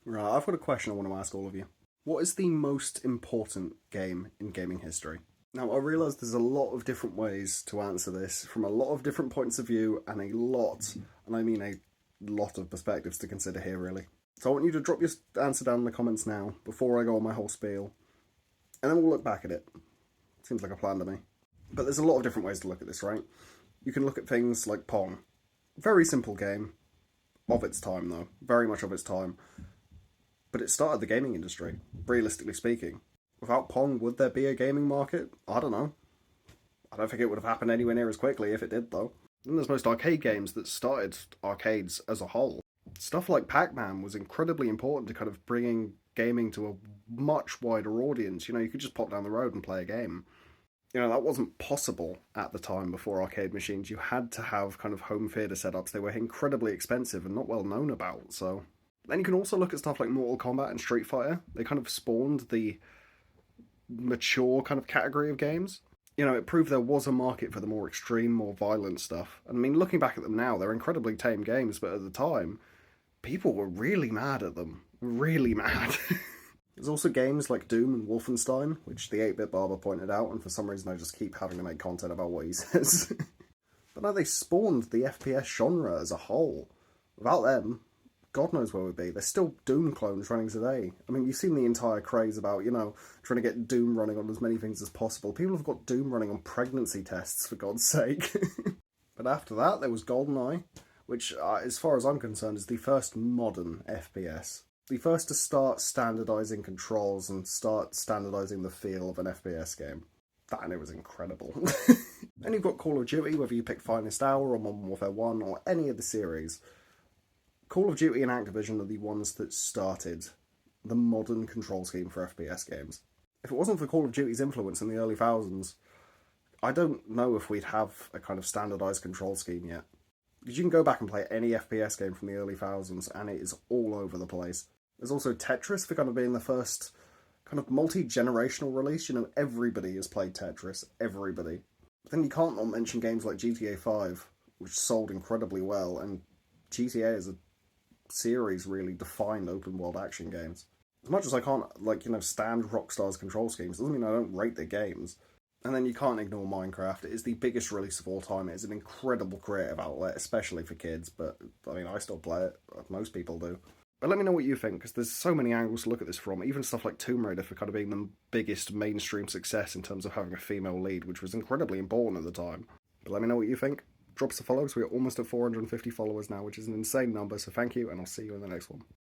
Right, I've got a question I want to ask all of you. What is the most important game in gaming history? Now, I realise there's a lot of different ways to answer this from a lot of different points of view and a lot, and I mean a lot of perspectives to consider here, really. So I want you to drop your answer down in the comments now before I go on my whole spiel, and then we'll look back at it. Seems like a plan to me. But there's a lot of different ways to look at this, right? You can look at things like Pong. Very simple game, of its time though, very much of its time. But it started the gaming industry, realistically speaking. Without Pong, would there be a gaming market? I don't know. I don't think it would have happened anywhere near as quickly if it did, though. And there's most arcade games that started arcades as a whole. Stuff like Pac-Man was incredibly important to kind of bringing gaming to a much wider audience. You know, you could just pop down the road and play a game. You know, that wasn't possible at the time before arcade machines. You had to have kind of home theatre setups. They were incredibly expensive and not well known about, so... Then you can also look at stuff like Mortal Kombat and Street Fighter. They kind of spawned the mature kind of category of games. You know, it proved there was a market for the more extreme, more violent stuff. And I mean, looking back at them now, they're incredibly tame games, but at the time, people were really mad at them. Really mad. There's also games like Doom and Wolfenstein, which the 8-Bit Barber pointed out, and for some reason I just keep having to make content about what he says. But no, they spawned the FPS genre as a whole. Without them, God knows where we'd be. There's still Doom clones running today. I mean, you've seen the entire craze about, you know, trying to get Doom running on as many things as possible. People have got Doom running on pregnancy tests, for God's sake. But after that, there was GoldenEye, which, as far as I'm concerned, is the first modern FPS. The first to start standardising controls and start standardising the feel of an FPS game. That, and it was incredible. Then you've got Call of Duty, whether you pick Finest Hour or Modern Warfare 1 or any of the series. Call of Duty and Activision are the ones that started the modern control scheme for FPS games. If it wasn't for Call of Duty's influence in the early thousands, I don't know if we'd have a kind of standardised control scheme yet. Because you can go back and play any FPS game from the early thousands and it is all over the place. There's also Tetris for kind of being the first kind of multi-generational release. You know, everybody has played Tetris. Everybody. But then you can't not mention games like GTA 5, which sold incredibly well, and GTA is a series really defined open world action games. As much as I can't, like, you know, stand Rockstar's control schemes, doesn't mean I don't rate their games. And then you can't ignore Minecraft. It is the biggest release of all time. It is an incredible creative outlet, especially for kids, but, I mean, I still play it. Most people do. But let me know what you think, because there's so many angles to look at this from. Even stuff like Tomb Raider for kind of being the biggest mainstream success in terms of having a female lead, which was incredibly important at the time. But let me know what you think. Drop us a follow, because we're almost at 450 followers now, which is an insane number, so thank you, and I'll see you in the next one.